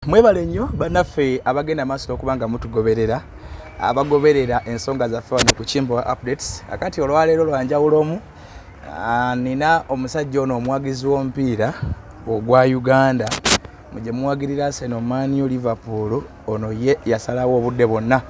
mwebale nnyo bannaffe abagenda maaso okubanga mutugoberera abagoberera ensonga zaffe wano ku Kimbo Updates. Akati olwaleero lwanjawulomu nina omusajja ono omwagizi w'omupiira ogwa Uganda muje muwagirira Arsenal, Man U, Liverpool. Ono ye yasalawo obudde bonna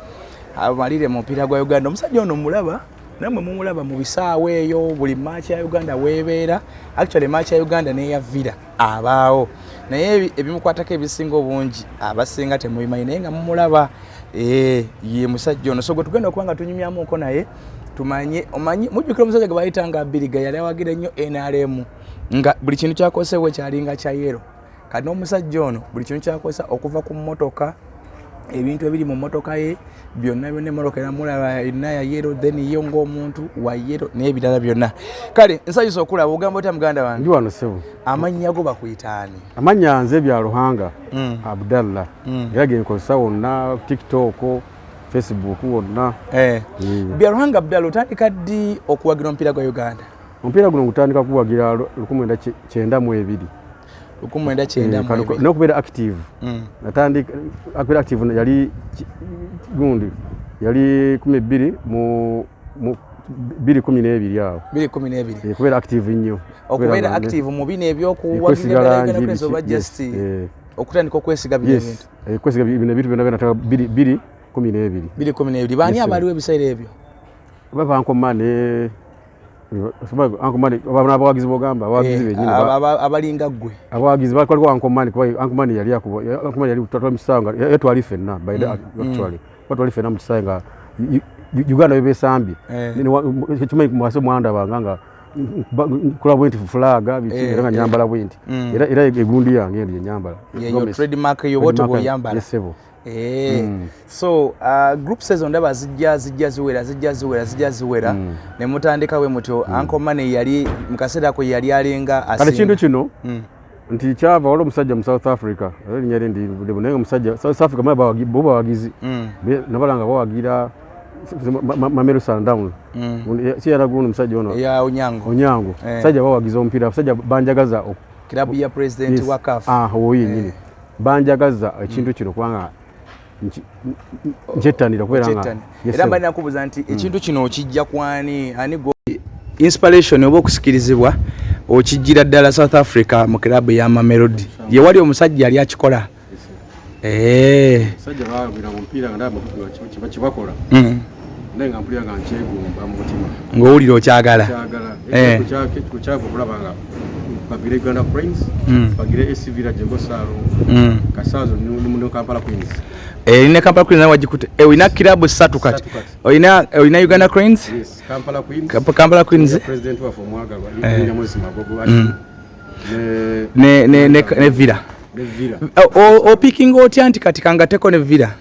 amalire mu mupiira gwa Uganda. Omusajja ono mulaba namwe mumulaba mu bisaawe eyo buli match ya Uganda webeera. Actually match ya Uganda neya Villa abaawo naye ebimukwatako ebisinga obungi abasinga temubimanyi naye nga mumulaba ye musajja ono. So gwe tugenda okubanga tunyumyamuko naye tumanye omanyi mujjukira omusajja gwe bayitanga Biriga yali awagira nnyo NRM nga buli kintu kyakosewe kyalinga kya yero. Kati n'omusajja ono buli kintu kyakosa okuva ku mmotoka ebintu ebiri mu mmotoka ye byonna byonna emmotoka eramulaba erina ya yero then ye ng'omuntu wa yero n'ebirala byonna. Kale nsanyusa okulaba ogamba otya muganda wange? Ndi wano ssebo. Amannya go bakuyitaani? Amannya nze bya Ruhanga Abdallah. Era genkozesa wonna TikTok, Facebook wonna. Bya Ruhanga Abdallah otandika ddi okuwagira omupiira gwa Uganda? Omupiira guno gutandika kuwagira 1992. 1992 nokubeera active. Natandika akubeera active yali gundi yali 12 mu 2012 awo. 2012 kubeera active nnyo. Okubeera active mu bino ebyokuwagira Uganda oba just okutandika okwesiga bino ebintu. Kwesiga bino ebintu byonna nataka 2012. Baani abaliwo ebiseera ebyo? Baba Ankomane abawagizi bogamba abawagizi benyine abalinga ggwe abawagizi baliko Ankomani yali tatwala musanga yatwali fenna by the actually twali fenna musanga Uganda yebesambye kimwe kumwase mwanda banganga kula bwenti fulaga bitira nga nyambala bwenti era egundi yange ndi nyambala yo trademark yo boto boyambala yesebo. So group season ndaba zijja ziwera ne mutandika we mutyo Ankomane yali mukasera ko yali alinga asinga kale kintu kino nti kyava wala musajja mu South Africa era nyere ndi bunenga musajja South Africa maba bawagizi nabalanga bawagira Mamelodi Sundowns si yara guno musajja ono ya Onyango musajja bawagiza omupiira musajja banjagaza club ya president wa CAF oyi nyine banjagaza ekintu kino kwanga njetanira kubera nga era mbali nakubuza nti ekintu kino okijja kwani ani go inspiration oba okusikirizibwa okijjira ddala South Africa mu club ya Mamelodi ye wali omusajja yali akikola sajja baabira mu mpira nga ndaba kibakola nenga mpulira nga nkyegomba mu mutima ng'owulira okyagala kukyava okulaba nga bagire Uganda Cranes bagire AC Villa Jengosalo Kasazo ni Kampala Queens ne Kampala Queens wajikute ina kilabu 3 kati ina Uganda Cranes yes Kampala Queens president wa Fomwagalwa Nyamwezi Magogo ne Villa o picking otya anti katika ngateko ne Villa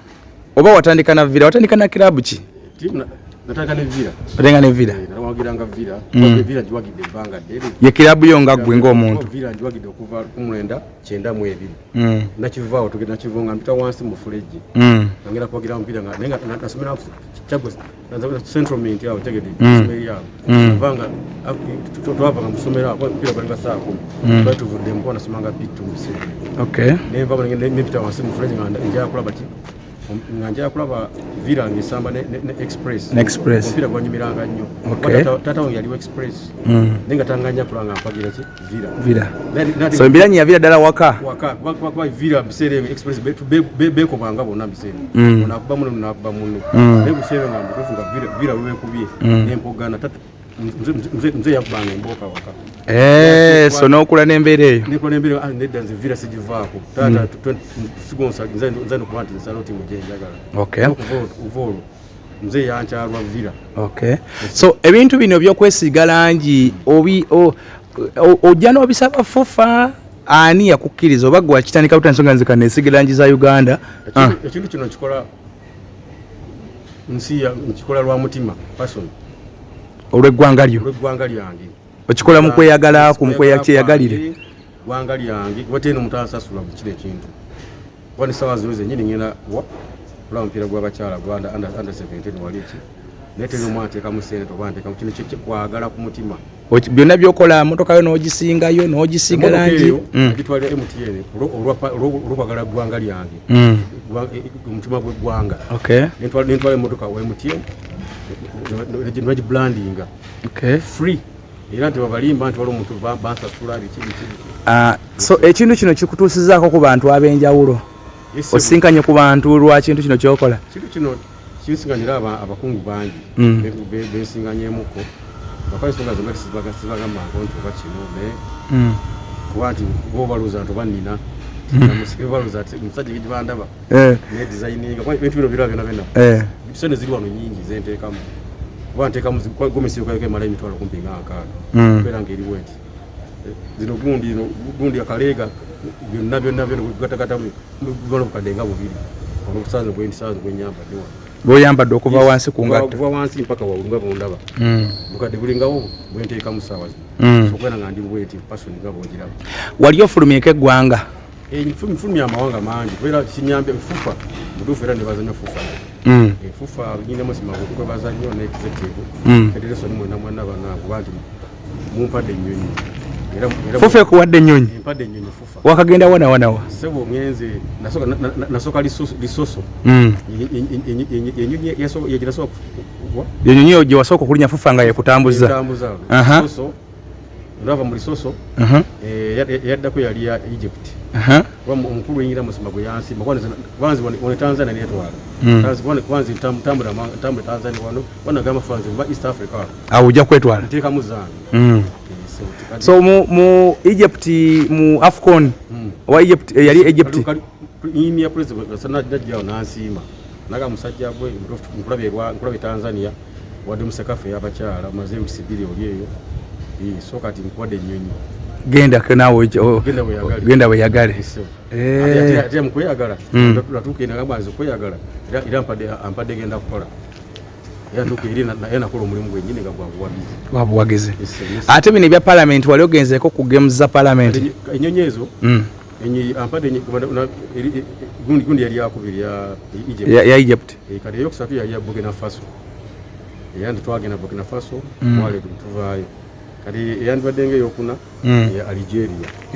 oba watandika na Villa watandika na kilabu ki nataka ne Villa renga ne Villa nawagiranga Villa Villa jiwagide banga deli ye kilabu yo nga gwe ng'omuntu Villa jiwagide okuva kumwenda 92 nakivaawo tugenda kivonga mpita wansi mu fuleji ngera kwagira mpira nga nenga nasomera chagwe nazakuta central mint yawo tegedi someri yawo vanga twava nga musomera kwa mpira bali basako batu vudde mpo nasomanga bitu musere neva mpita wansi mu fuleji nga njya kulaba ki nganja kulaba Villa ngisamba ne express mpira gwanyimiranga nnyo tata wange yali express nenga tanganya kulanga mpagira ki Villa so mbiranyi ya Villa dala waka kwa Villa bisere express beko banga bona bisere onakuba muno nakuba muno nebusere nga mbufunga Villa luwe kubye empogana tata mze yakubanga emboka waka so nokula n'embeera eyo niko n'embeera nedda nze Villa sigivaako tata sigonsa nzano kubanti nsaloti mujenjagala uvolo mze yankyalwa Villa so ebintu bino byokwesiga langi ojja n'obisaba FUFA ani yakukkiriza oba gwe wakitandika buta ensonga nzika neesiga langi za Uganda ekintu kino kikola nkikola lwa mutima passion olw'eggwanga lyange okikola mu kweyagala ku mukweyagalire gwanga lyange watene mutansasula mu kino ekintu wani sawa zino zenyini ngenda olaba omupiira gw'abakyala gwa under 17 wali ki netene omwateeka mu sente obandeka mu kino kwagala ku mutima byonna byokola motoka yo n'ogisingayo n'ogisiga langi agitwalira MTN olw'okwagala ggwanga lyange omutima gw'eggwanga nentwala emmotoka wa MTN nebagibrandinga free era nti babalimba nti waliwo omuntu bansasula biki so ekintu kino kikutuusizaako ku bantu ab'enjawulo osinkanye ku bantu lwa kintu kino kyokola kintu kino kinsinkanyira abakungu bangi bensinganyemuko bakole ensonga zonna sibagambako nti oba kino naye kuba nti bobaluuza nti oba nnina baluuza nti omusajja gegibandaba ne designinga ebintu bino biraba byonna byonna bisone ziri wano nyingi zenteekamu kuba nteekamu gomesi yokayoka emala emitwalo kumpi nga 6 mbeera ng'eriwo nti zino gundi akaleega byonna gatagatamu bigala obukadde nga 2 olwokusanze bwenyambadde wano bw'oyambadde okuva wansi ku ngatto okuva wansi mpaka waggulu nga bondaba bukadde bulingawo bwenteekamu ssaawa zino okubeera nga ndi bweti pasoni nga bwogiraba wali ofulumyeko eggwanga nfulumya amawanga mangi kubeera kinyambye fufa mutuufu era nebazanya fufa fufa nyinamu simangu kwebaza nnyo ne executive federation mwena mwana banange kuba nti mumpadde ennyonyi fufa ekuwadde ennyonyi empadde ennyonyi fufa wakagenda wanawa sebo ngenze nasooka lisoso ennyonyi yeginasoka ennyonyi gye wasooka okulinya fufa nga yekutambuza lisoso olava mu lisoso yaddako yali ya Egypt omukulu wenyira musima gwe yansima kwanzi wane Tanzania niyetwala kwanzi tambula Tanzania wano gamba fanzi ba East Africa awo ojja kwetwala nteekamu zange so mu Egypt mu Afcon wa Egypt yali Egypt imya president najjawo nansiima naga musajja gwe nkulabe Tanzania wadde musekafe y'abakyala maze wisibiri oli eyo so kati nkuwadde ennyonyi genda kenawe genda weyagale ate mukweyagala natuuka enagamazi okweyagala era ampadde genda kukola era tuuka eri nakola omulimu gwennyini nga gwabuwagizi ate bino ebya parliament wali ogenzeeko ku games za parliament ennyonyi ezo ampadde gundi yali yakubiri ya Egypt kati eyokusatu yali ya Burkina Faso era ntitwagenda Burkina Faso wale tuvaayo kati eyandibadde ng'eyokuna ya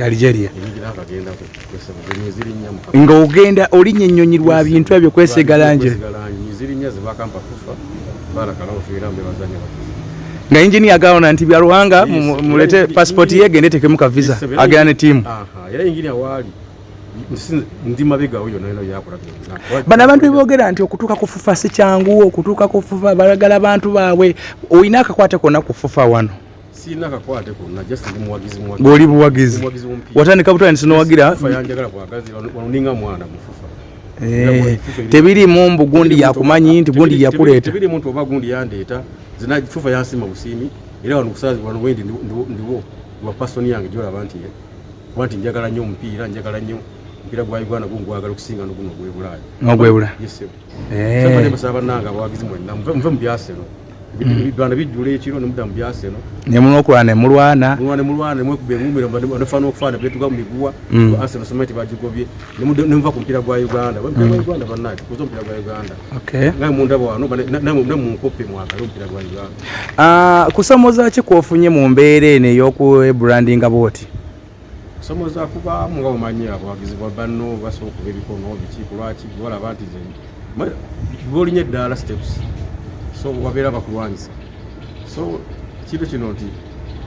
Algeria nga ogenda olinya ennyonyi lwa bintu ebyo kwesiga langi nga injini agaona nti bya Ruhanga mulete passport ye gende tekemuka visa agenda ne tiimu era injini awaali ndi mabega oyo nayo yakola bana abantu bibogera nti okutuuka ku fufa si kyangu okutuuka ku fufa balagala abantu baabwe oyina akakwate konna ku fufa wano sina kakwate konna just ndi muwagizi ng'oli buwagizi watandika butwani sinowagira fufa yanjagala bwagazi wanuninga mwana mufufa tebiri mumbu gundi yakumanyi nti gundi yakuleeta tebiri muntu oba gundi yandeeta zina fufa yansima busiimi era wano kusazi wano wendi ndiwo wa pasoni yange gyolaba nti njagala nnyo omupiira njagala nnyo omupiira gwa Uganda gwagala okusinga n'oguno gwebulaaya basaba bannange abawagizi mwenna muve mu byaseno bibanda bijjula ekiro nemudda mu byaseno nemunokulwana nemulwana nemwekuba engumiro nefaana okufaana betuga mu miguwa Arsenal someti bagigobye nemuva ku mupiira gwa Uganda Uganda bannange tukuze omupiira gwa Uganda naye mundaba wano ne munkoppe mwagale omupiira gwa Uganda kusomoza ki kwofunye mu mbeera eno ey'okubrandinga booti somoza kubaamu nga omanyi abawagizi bwa banno basobola okuba ebikono biki kulwaki balaba nti bolinya eddaala steps so wabeera bakulwanyisa so kintu kino nti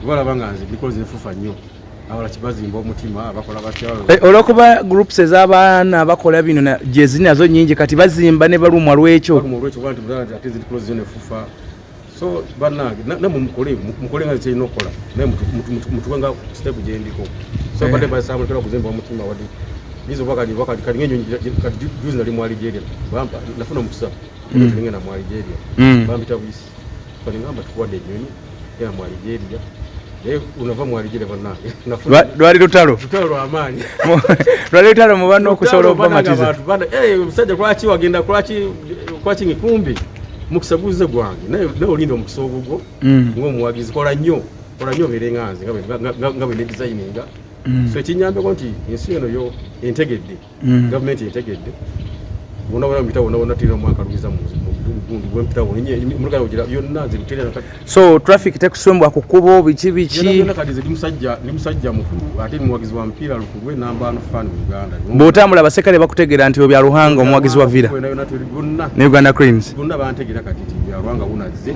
balaba nga nze bikozi nefufa nnyo abala kibazimba omutima bakola batya olwokuba groups ez'abaana bakola bino gyezi nazo nnyingi kati bazimba ne balumwa lwekyo kuba nti muzala ate zidikozi zo nefufa so bannange namwe mukole nga kyerina okukola naye mutuwenga step gyendiko so badde basaba mutera kuzimba omutima wadi nizo kati ng'ennyonyi kati juzi nali mu Algeria bampa nafuna omukisa tulingenda mu Algeria bampita buyisi kalingamba tukuwadde ennyonyi era mu Algeria naye unava mu Algeria bannange lwali lutalo lw'amaanyi lwali lutalo mu banna okusobola obamatiza omusajja kulaki wagenda kulaki ngikumbi mukisa guze gwange naye olinda omukisa ogugwo ng'omuwagizi kola nnyo obeere nga nze nga bwe ne designinga so ekinyambeko nti ensi eno yo entegedde gavumenti entegedde bonna bonna mubita bonna tirira omwaka lugiza gundi gwempita wonye muruka yogira yonna zirutera nakati so traffic tekusumbwa ku kubo bichi yonna kadi ziri musajja mukulu ate muwagizi wa mpira lukugwe namba no fan Uganda botambula abasekale bakutegera nti obya Ruhanga omuwagizi wa Villa ne Uganda Cranes bonna bantegera kati bya Ruhanga unazze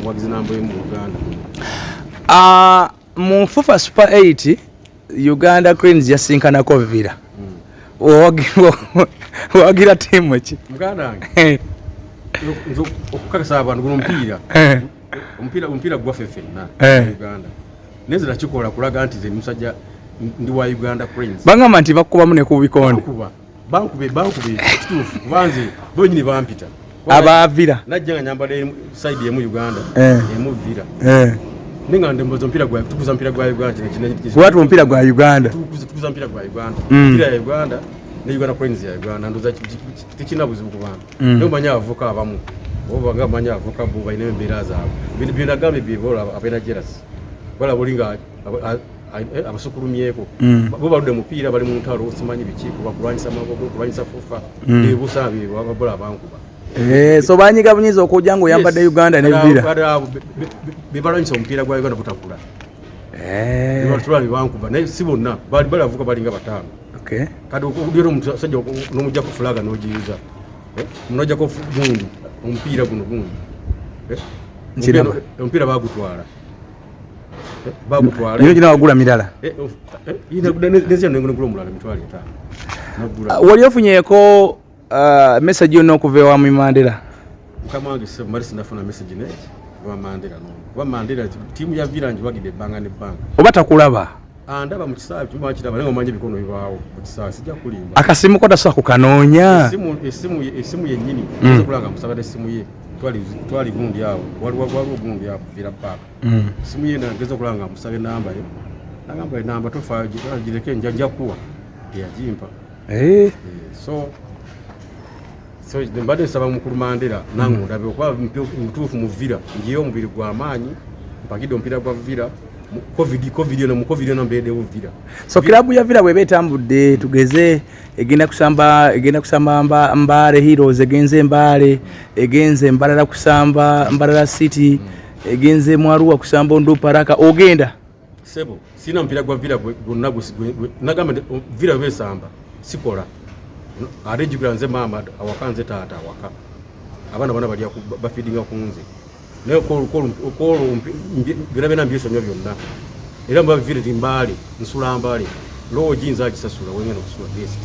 muwagizi namba mu Uganda mu FIFA Super 8 Uganda Cranes yasinkanako Villa wagira timu ki muganda nzo okukakasa abantu guno mpira gwa fefenna Uganda nezira kikola kulaga nti ze musajja ndi wa Uganda Cranes bangamba nti bakubamu ne ku bikonde bankube kituufu kubanze bonyini bampita aba Villa najja nyambale side yemu Uganda yemu Villa ninga ndembozo mpira gwa tukuza mpira gwa Uganda watu mpira gwa Uganda tukuza mpira gwa Uganda mpira ya Uganda ne Uganda Cranes ya Uganda ndoza tikina buzibu kubanga ndo manya avuka abamu obanga manya avuka buba ine mbira zaabo bina gambe bibola apena jealous wala bolinga abasukulumyeko bo balude mupira bali mu ntalo osimanyi bikiko bakulwanyisa magogo kulwanyisa fufa de busabe babola abankuba so banyiga bunyiza okujango yambadde Uganda ne Villa bibalanyisa omupiira gwa Uganda butakula bibatula bibankuba naye si bonna bali balavuka balinga batano kati okudira omusajja n'omujja ku fulaga n'ogiyiza munojja ko gundi omupiira guno gundi omupiira bagutwala niyo gina wagula mirala nezia nengula omulala mitwali etaano wali ofunyeeko message yonna okuva ewa Mandela mukama wange mali sinafuna message neti wa Mandela kuba Mandela tiimu ya Villa njibagidde ebbanga n'ebbanga oba takulaba ndaba mu kisaawe kyuma kiraba naye omanye bikono bibaawo mu kisaawe sijja kulimba akasimu ko tasobola kukanoonya esimu yennyini okulanga musabadde essimu ye twali gundi awo waliwo gundi awo Villa Park essimu ye nageza okulanga musabe namba yo nagamba enamba tofa gireke njajja kuwa teyagimpa so mbadde nsaba mukulu Mandela nange ndabe okuba mutuufu mu Villa njiyo omubiri gw'amaanyi mpagidde omupiira gwa Villa covid no mbede mu Villa so kilabu ya Villa bwebe tambudde tugeze egenda kusamba Mbale Heroes egenze Mbale egenze Mbalala kusamba Mbalala City egenze Mwarua kusamba Onduparaka ogenda sebo sina mpira gwa Villa gonna nagamba Villa besamba sikola arejugula nze mama awakanze taata awaka abana bana bali bafidinga kunze naye okolo birabena mbisomyo byonna era mba Villa Mbale nsula Mbale lowo jinza akisasula wengene okusula guest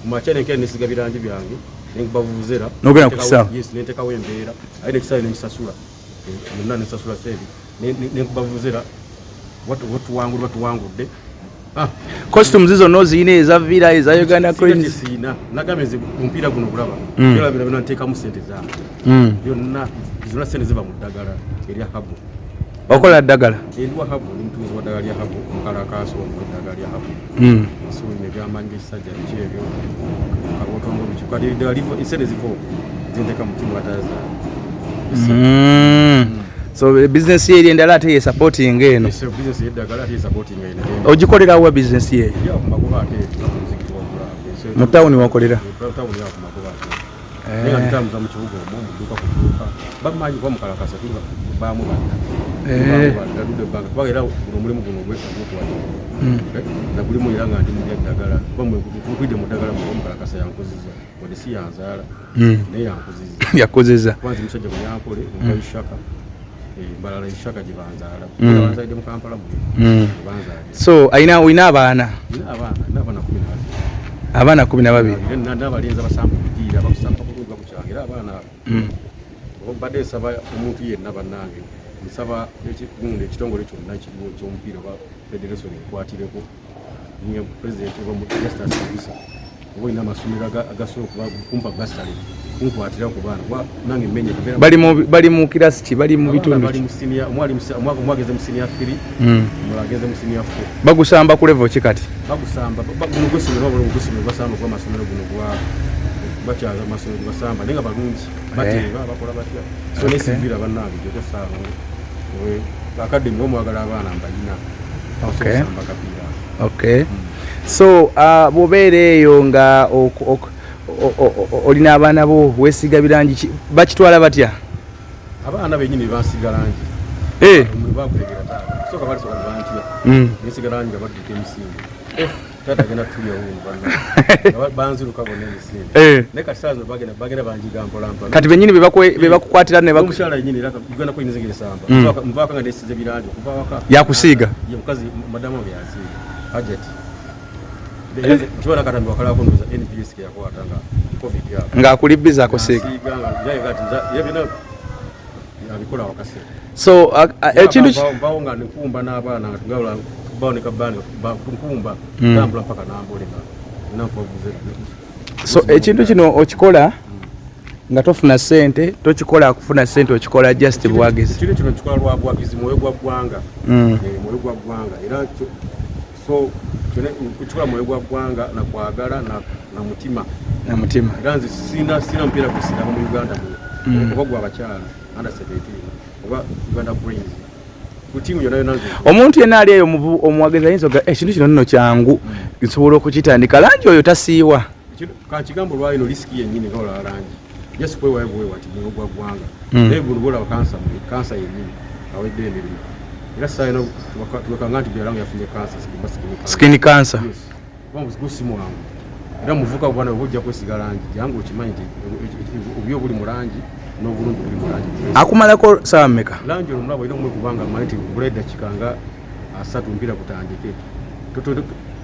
kumachane nke nesiga biranje byange nengubavuzera nogena kusaba yes nenteka wembeera aine kisaye nenisasula nonna nesasula sebi nengubavuzera watu wangudde costumes hizo nozine eza Villa eza Uganda Cranes sina nagameze mpira guno kulaba era bina nteka mu sente zange byonna zona sente ziba mu ddagala erya habu okola ddagala endwa habu ni mtuzo wa ddagala ya habu mukala kaso mu ddagala ya habu so ne byamanyi sajja kyebyo kabotongo bichukadi dalivo isene zifo zindeka mu timu ataza so business ye endala ate ye supporting eno so business ye ddagala ate supporting eno ogikolera wa business ye ya kumagoba ate mu town wakolera town ya kumagoba nenga ntamza mu kibuga mu duka kuduka bamanyi kwa mukalakasa tuba bamu bana dude banga bagera mulimu guno gwe kuwali na kulimu iranga ndi mu ddagala bamwe kukwide mu ddagala mu mukalakasa yankoziza wali si yanzala ne yakoziza kwanza musajja ku yankole mu ishaka Mbalala ishaka jibanzala banzaide mu Kampala banzala so uina abaana 12 n'abalinzi abasamba omupiira bakusamba kulunga kuchangira abaana obadde saba omuntu yenna bannange nsaba ekitongole kyonna kiriwo ky'omupiira oba federation ekwatireko nye president oba mu justice service oba ina amasomero agasobola kumpa basale kunkwatira ku baana nange menye bali mu kirasi ki bali mu bitundu bali mu senior omwageze mu senior 3 mwageze mu senior 4 bagusamba ku level kikati bagusamba bagusomero basamba kwa masomero guno gwa bakyaza amasomero basamba nenga balungi bateba bakola batya so ne Villa bannange gyo saano academy omwagala abaana mbayina okay so bobeere eyo nga olina abaana bo weesiga birangi bakitwala batya abaana benyini basiga langi bakutegera taata soka bali soka bantu nesiga langi badduka emisingi tata gena tuya wumva banzi lukabona emisingi ne kasazo bagenda banjiga mpola kati benyini bebakukwatira ne bakushala nyini laka uganda ko inzigire samba mvaka nga desize birangi kuva waka yakusiga ye mukazi madama byasiga hajati Chora katambi wakala kunduza NPS ya kwa tanga COVID ya nga kulibiza ko sega yaye kati yebina yabikola wakase so ekintu baonga nikumba n'abaana ngawula baoneka bani bakumba tambula mpaka namboleka nampovuze so ekintu kino okikola nga tofuna sente tokikola kufuna sente okikola just bwagizi kino kikola lwa bwagizi moyo gwa gwanga moyo gwa gwanga era so kuchukula moyo gwa gwanga na kwagala na mutima iranzi sina mpira kusina mu Uganda mu gwa abakyala under 17 oba Uganda Queens kutimu yonayo nanzo omuntu yena ali eyo omwageza yinzoga ekintu kino nno kyangu nsobola okukitandika langi oyo tasiiwa ka kigambo lwayo riski yennyini ngola langi yes kwe wae wati moyo gwa gwanga nebu ngola kansa yennyini awedde emirimu ila sasa ino tukakanganti bya langu yafunye cancer skin cancer yes wangu gusimu wangu ila muvuka bwana hujja kwesiga langi yangu ukimanyi ubyo buli mulangi no bulungi buli mulangi akumalako sawa meka langi olumulabo ino mwe kubanga maiti buleda kikanga asatu mpira kutandike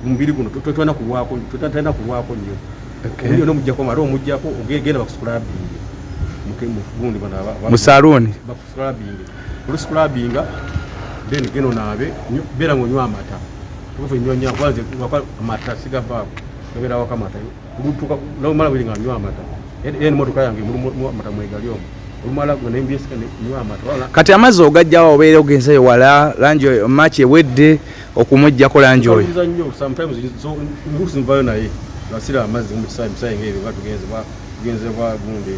mumbiri kuno tutona kuwako tutatenda kuwako nyo nyo no mujja ko maro mujja ko ugenda bakuscrub mufundi bana musaloni bakuscrubinga then geno nabe bera ngonywa amata tuko nyonya kwanze amata siga pa bera wakamata kutuka no mala bilinga nywa amata eni motoka yange mu amata mwegalyo umala ngo NBS kane nywa amata wala kati amazo ogajja wa obere ogenze wala lanjo match ewedde okumujja ko lanjo sometimes so ngusi mvayo naye basira amazi mu sai ngebe batugenze kwa gunde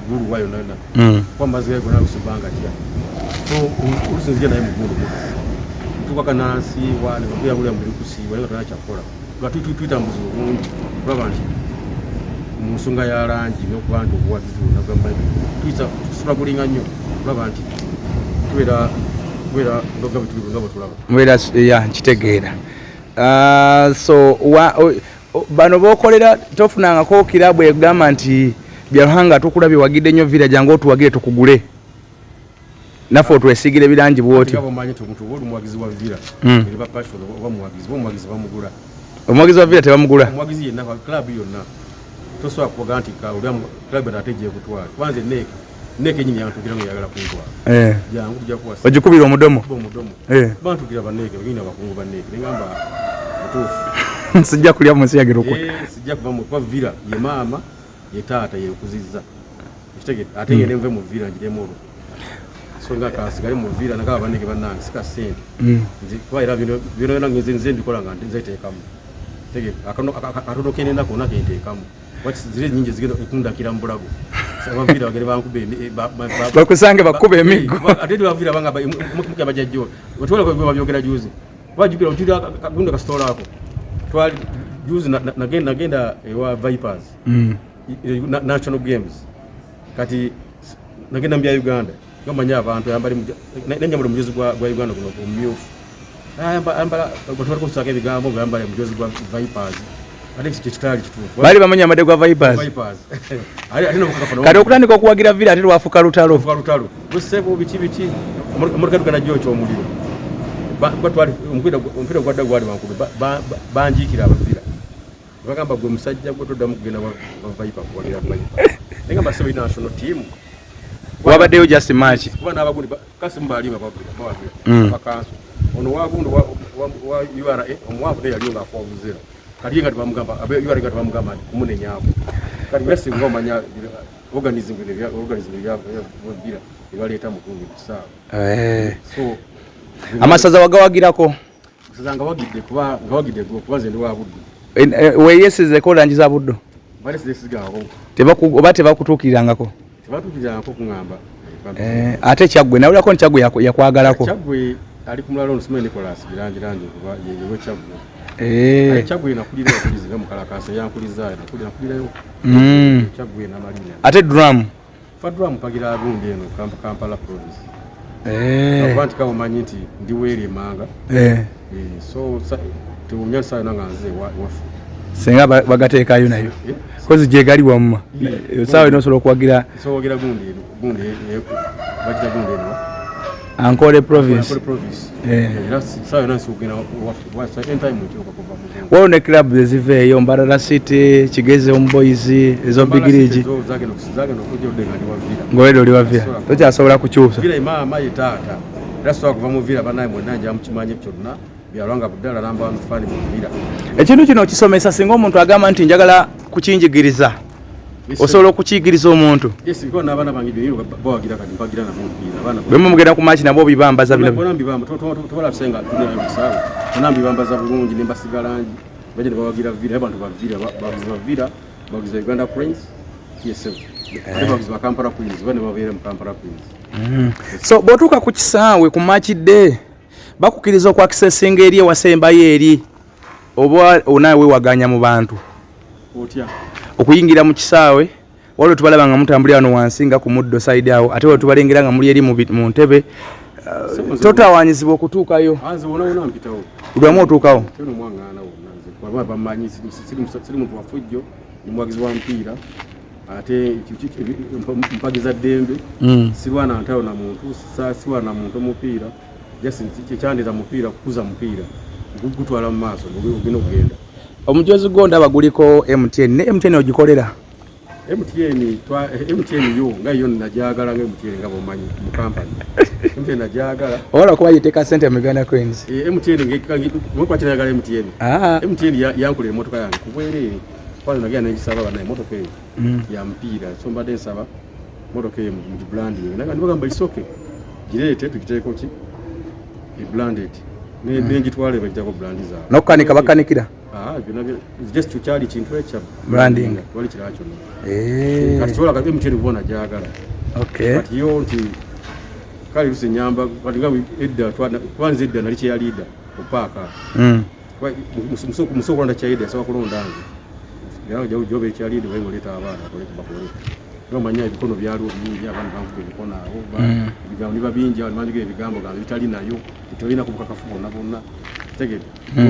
guru wayo nana kwa mazi yako na kusubanga tia so urusinzije naye muguru tuka kanasi wale babuya buli muri kusiwa rero tanacyakora twatutambuza ubundi babantu musunga ya rangi no kwandu bwabizu nagamba twita tusura kulinga nyo babantu twera ndoga bitulu ngabo tulaba mwera ya kitegeera so bano bokolera tofunanga ko kilabu egamba nti byahanga tukulabye wagide nyo village ngo tuwagire tukugule nafo twesigire birangi bwoti abo manyi tumuntu bwo muwagizi wa villa ili ba passion wa muwagizi bamugula omuwagizi wa villa tebamugula omuwagizi yenna kwa club yonna toswa ko ganti ka uli club nateje kutwala kwanze neke nyinyi yantu kirango yagala kuntwa yangu kujja kuwa ojikubira omudomo bantu kira baneke bagina bakungu baneke ngamba mutufu sijja kulya munsi yagiroko sijja kuva mu kwa villa ye mama ye tata ye kuziza kitege atenge nemve mu villa njiremo songa kasigale mu villa nakaba baneke banange sika sente nzi kwa ira bino nange nze ndikola nga nzitekamu tege akatono kenenda kona kentekamu wati zile nyingi zigenda ikunda kila mbulago saba villa bagere bankube bakusange bakube emigo atedi ba villa banga mukya bajajjo otwala ko babyogera juzi wajukira utira kagunda ka store ako twali juzi nagenda ewa Vipers national games kati nagenda mbya Uganda ngamanya abantu yambali nenyamulo mujozi gwa Uganda kuno kumyufu amba batwala kusaka ebigambo gambali mujozi gwa Vipers alex kitali kitufu bali bamanya amade gwa Vipers alina mukafano kati okutandika okuwagira villa ate lwafuka lutalo busebo bichi amurika dugana jocho omuliro batwali ompira gwadda gwali wankulu banjikira abavira bagamba gwe musajja gwe todamu kugenda wa Viper kuwagira Viper ngamba sebe national team wabaddeyo just match kuba n'abagundi Kasim Balinga bawagira bakanso ono wagundu wa URA omwavu de yali nga 4-0 kali nga bamugamba URA nga bamugamba kumunenyako kali bese ngomanya organizing ya villa ibaleta mukungi kusawa so amasaza wagawagirako sazanga wagidde kuba ngawagidde kubaze ndi wabuddu weyesize ko langi za buddo bale sizigaawo oba tebakutuukirangako tebatukirangako kungamba ate Kyaggwe nawulako nti Kyaggwe yakwagalako Kyaggwe ali kumulalo nsome Nicholas birangi kuba yewe Kyaggwe Chagwe nakulira okulizinga mu Kalakasa yankuliza nakulirayo Chagwe na Marina ate drum Fadrum pagira gundi eno Kampala province abantu kabo manyi nti ndiwere manga so tuumya sana nganze wafu senga bagateekayo nayo kozi je gali wamma sawa ino solo kwagira gundi bakita gundi eno Ankole province sawa ino sugina wafu anytime mutuka kuva wao ne club ziveyo Mbarara City Kigeze Homeboys ezo bigiriji zo zake no kujja odenga ndi wavira ngowedo oli wavira tokyasobola kukyusa vira mama yitata raswa kuva mu vira banaye mwenanja mukimanye kyonna byalwanga budala namba wa mfani mu vira ekintu kino kisomesa singa omuntu agamba nti njagala kukinjigiriza osobola okukiyigiriza omuntu yes iko n'abaana bange biro bawagira kati mpagira na mumpira abaana bwe mugenda ku match nabo bibambaza bila bibamba tola kusenga tunayo bisawo tunambi bibambaza bulungi ne mbasigalangi baje bawagira vira abantu bavira bagiza Uganda Queens TSM bagiza Kampala Queens bane babere mu Kampala Queens so botuka ku kisaawe ku match day bakukiriza ku accessinga eri wasembayo eri oba onawe waganya mu bantu otya okuyingira mu kisaawe waliwo tubalaba nga mutambulira wano wansi nga ku muddo side awo ate waliwo tubalengera nga muli eri mu ntebe totawanyizibwa okutuukayo anze wona mpitawo lwamu otuukawo teno mwangana wona kwa bamanyi siri muntu wafujjo ni mwagizi wa mpira ate mpagiza dembe sirwana ntao na muntu siwa na muntu mupira just kyandira mupira kukuza mupira gutwala mu maaso ngino kugenda omujozi gonda abaguliko MTN ne MTN ogikolera MTN yo nga yo najagala nga MTN nga bomanyi mu company MTN najagala wala kuba yiteka sente mu Uganda Queens MTN ngekwa kinagala MTN MTN yankule emotoka yange kubwerere kwanza nagia n'ebisaba bana emotoka ya mpira so mbadde nsaba motoka mu branding naga ndibagamba isoke girete tukiteeko ki branded ne ngitwale bakitako brandiza nokanika bakanikira just tuchali kintu ekya branding wali kiracho kati chola kati mcheni kubona jagala kati yo nti kali lusenyamba kati ngawi edda twanze edda nali kya leader opaka musoko kwanda cha edda sawa kulonda anze yao jawu jobe kya leader wengo leta abana koleta bakole no manya ibikono byalo bingi abantu banku bikona oba bigambo niba bingi abantu bigambo ga bitali nayo bitolina kubuka kafuna bonna tegede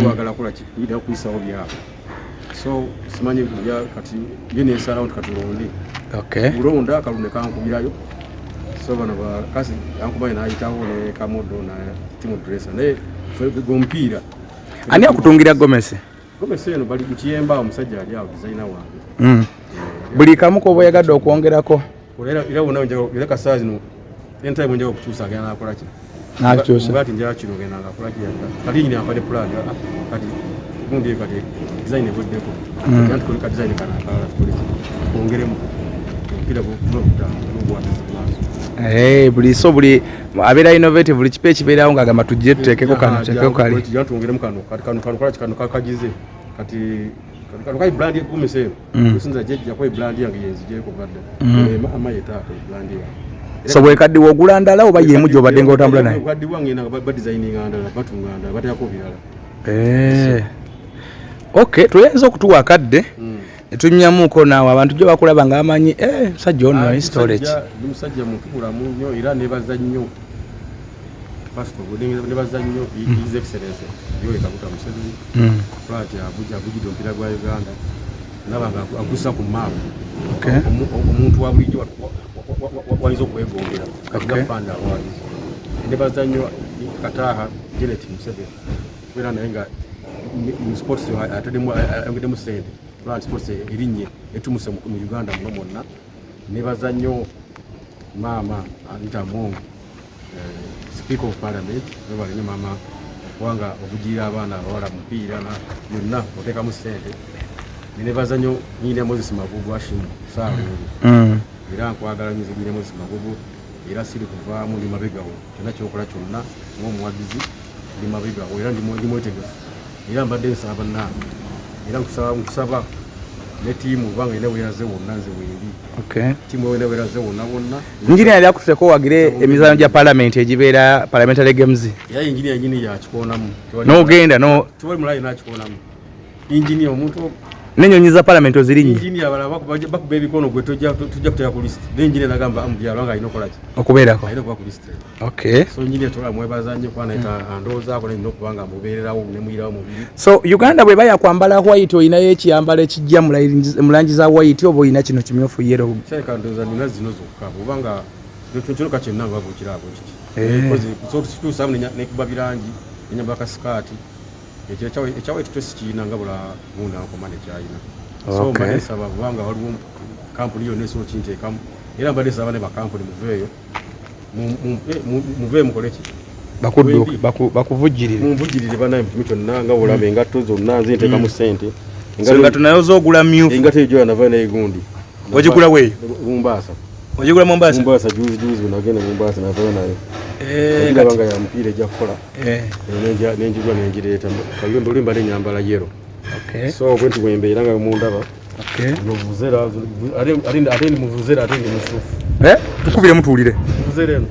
wagala kola kida kuisawo byabo so simanyi bya kati yene surround katulondi ulonda kalune kankubirayo so bana ba kasi yankubaye na ayitawo ne kamodo na timu dresser ne gompira ani akutungira Gomez eno bali kukiyemba omusajja ali awo designer wange buli kamu ko boyagadde okwongerako era wona njagala kasazi no entime njagala okukyusa agenda nakola ki nakyusa ngati njagala kino genda nakola ki kati nyine ampade plan kati gundi kati design ebuddeko kati koleka design kana kala kuongeremu kila kuta buli so buli abera innovative buli kipe kibeerawo nga agamba tujje tuteekeko kano tuteekeko kali tuongeremu kano kola kano kagize kati kai brand ya kumese kusinza jeje kwa brand yange yenzije ko badde ama yeta brand ya so bwe kaddi wogula ndala oba yemu jo badde ngo tambula naye kaddi wange na ba designing ndala batunganda batako birala okay tuyenza okutuwa kadde etunyamuko nawe abantu jo bakulaba nga amanyi musajja ono storage musajja mukula munyo era nebaza nnyo first of all nebaza nnyo his excellence yo ekakuta musajja plant abuja mpira gwa Uganda nabanga agusa ku map omuntu wa bulijjo waizo kwegombera akafanda wali nebaza nnyo kataha Janet Musebe kwera nayenga mu sports atademu angedemu sende plant sports erinye etumuse mu Uganda monna nebaza nnyo mama Anita Mongo speaker of parliament nebali ne mama wanga obugira abana abawala mupiira na yonna oteka mu sente nebaza nnyo nyine Moses Magugu ashimu sawa era nkwagala nyize nyine Moses Magugu era siri kuvaamu ndi mabegawo kyonna kyokola kyonna ng'omuwagizi ndi mabegawo era ndi mwetegefu era mbadde nsaba nawe era nkusaba ne tiimu kubanga ine weraze wonna nze weeri tiimu ine weraze wonna engineer yali akuteko wagire emizanyo gya parliament egibeera parliamentary games ya engineer nyini yakikonamu n'ogenda no tewali mulayi nakikonamu engineer omuntu n'ennyonyi za parliament ozirinnye engineer abalala bakuba ebikono gwe tujja kuteeka ku list n'engineer nagamba mubyalo nga alina okukolaki okubeerako alina okuba ku list so engineer tola mwebaza nnyo kuba naye andowoozaako nalina okuba nga mubeererawo ne muyirawo mubiri so Uganda bwe bayakwambala white olinayo ekiyambalo ekijja mu langi za white oba olina kino kimyufu yero kyaleka ndowooza nina zino zokka obanga kyoka kyenna nga bwekiraabo kiki kituusaamu nekuba birangi nenyamba kasikaati ekyawe tutesi kiina nga bula gundi ankomane kyayina so mbadde saba kubanga waliwo kampuni yonna esobola kinteekamu era mbadde saba ne bakampuni muveeyo muveeyo mukoleki bakuvujjirire muvujjirire banaye mukimu kyonna nga olaba engatto zonna nze nteekamu ssente engatto nayo zoogula myufu engatto eyo gyola navayo naye gundi ogigula weeyo Mombasa ogigula Mombasa juzi nagenda Mombasa navayo nayo ndabanga ya mupiira ejja kukola nenjigula nenjireeta kayo ndolimba nenyambala yero so bwenti bwembeera nga mundaba novuzera ate ndi muvuzera ate ndi musufu tukubire mutuulire muvuzera eno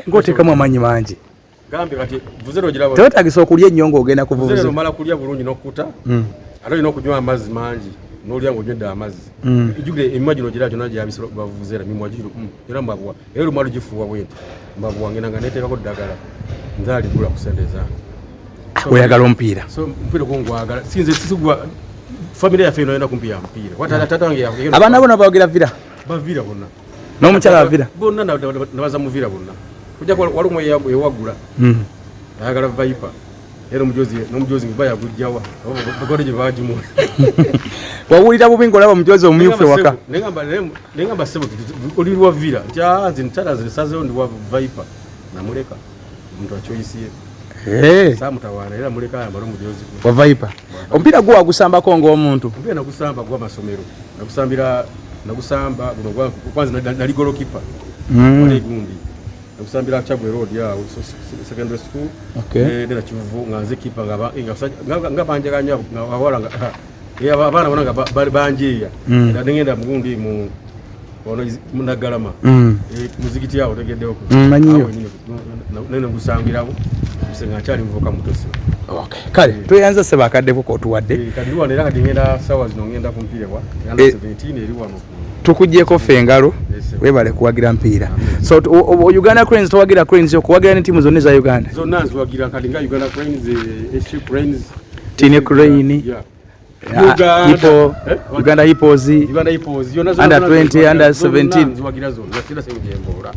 ng'oteekamu amaanyi mangi gambe kati vuzero girabo teweetagisa okulya ennyo ng'ogenda kuvuvuza vuzero omala kulya bulungi n'okkuta ate olina okunywa amazzi mangi n'olya ng'onywedde amazzi ejjukire emimwa gino gira gyonna gyabisolo bavuzera mimwa giro era mbabuwa era olumala ogifuuwa bwenti mbabuwa ngenda nga neeteekako ddagala nzaaligula ku sente zange oyagala omupiira so omupiira gwongwagala sinze sisigwa famire yaffe eno ayina kumpiira mupiira tata wange abaana bona bawagira vira bavira bonna n'omukyala wavira bonna nabaza muvira bonna kujja walimu ewagula ayagala Viper era n'omujozi bayagujjawa bagole gye bagimu wawulira bubi ng'olaba omujozi omumyufu ewaka nengamba sebo oli lwa vira nti nze ntala zisazeewo ndi wa Viper namuleka omuntu akyoyisiye saamutawaana era muleka ayambala omujozi wa Viper omupiira gwo wagusambako ng'omuntu omupiira nagusamba gw'amasomero nagusamba guno kwanza nali golokipa wali gundi nakusambira Chagwe Road yawo secondary school nera Kivuvu nga nze kipa nga banjaganya awala nga abaana bona nga banjeya ngenda mugundi mu ono munagalama muzikiti yawo tegeddewo manyiyo nene ngusambirawo kusenga kyali muvuka mutosi kale tweyanza seba akaddepo kotuwadde kadi wana era kadi ngenda sawa zino ngenda kumpirewa under 17 eri wano tukujjeko ffe engalo webale kuwagira mpiira so Uganda Cranes towagira Cranes okuwagira ne tiimu zonna za Uganda zonna nziwagira kadi nga Uganda Cranes SC Cranes Tine Crane Uganda Hippos under 20 under 17 nziwagira zonna sira senjembola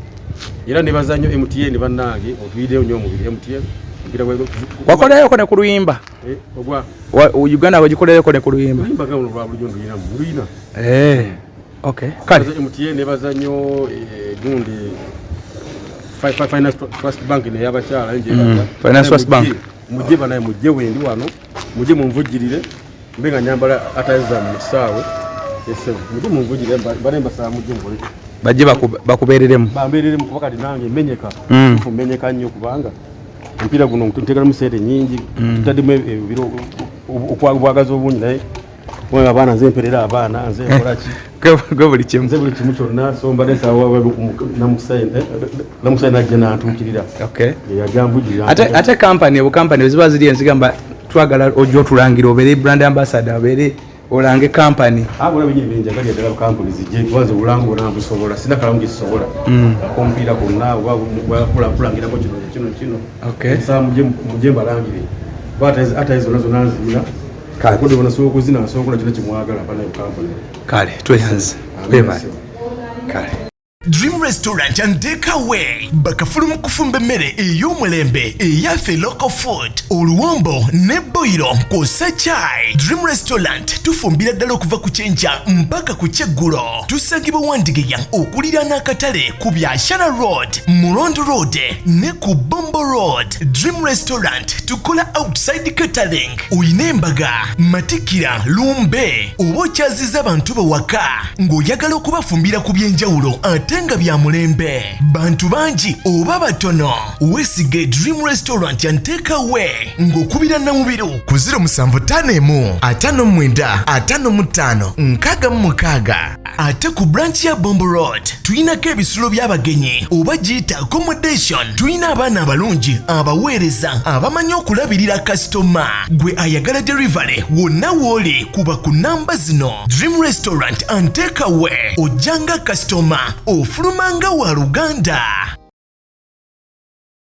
era ne bazanyo MTN bannange otuideo nyo mubiri MTN wakoleyo ne ku luyimba Uganda wagikoleyo ne ku luyimba luyimba gano lwa bulijjo nduyina muluyina okay kale MTN ne bazanyo gundi Finance Trust Bank ne yabakyala nje Finance Trust Bank mujje banaye mujje wendi wano mujje mumvujirire mbenga nyambala ataiza mu kisaawe mujje mumvujirire banemba saa mujje ngole bajje bakubereremu bambereremu kubakati nange menyeka menyeka nnyo kubanga mpira guno ntegala mu sente nyingi tutaddemu ebiro okwagwaza obungi naye mwana abaana nze mperera abaana nze nkolaki gwe buli kimu nze buli kimu kyonna so mbadde sawa namusayina ajja nantuukirira yajambujira ate kampani obukampani bwe ziba ziri enzigamba twagala ojja otulangira obeere brand ambassador obeere olange kampani abula binyiri bingi agali ddala kampani zijje twaze obulango nambusobola sina kalamu gisobola akompiira konna kulangirango kino saa mujje mbalangire ate ezo nazo nanzina kodi bonasobola okuzina asobola kino kimwagala banaye kampani kale tweyanze webale kale Dream Restaurant and Takeaway bakafulumu kufumba emmere ey'omulembe eyaffe local food oluwombo ne boiro kosa chai. Dream Restaurant tufumbira ddala okuva ku kyenkya mpaka ku kyeggulo. Tusangibwa Wandigeya okulira n'akatale ku Byashara Road, Mulondo Road ne ku Bombo Road. Dream Restaurant tukola outside catering. Oyina embaga, matikira, lumbe oba okyaziza abantu bawaka ng'oyagala okubafumbira ku byenjawulo tenga bya mulembe bantu banji oba batono wesige Dream Restaurant and Takeaway ngokubira na mubiru ku 0751 59 55 ate ku branch ya Bombo Road tuyina kebisulo by'abagenyi oba jita accommodation tuyina abaana abalungi abaweereza abamanyi okulabirira customer gwe ayagala delivery wonna woli kuba ku namba zino. Dream Restaurant and Takeaway ojanga customer ofulumanga wa Luganda.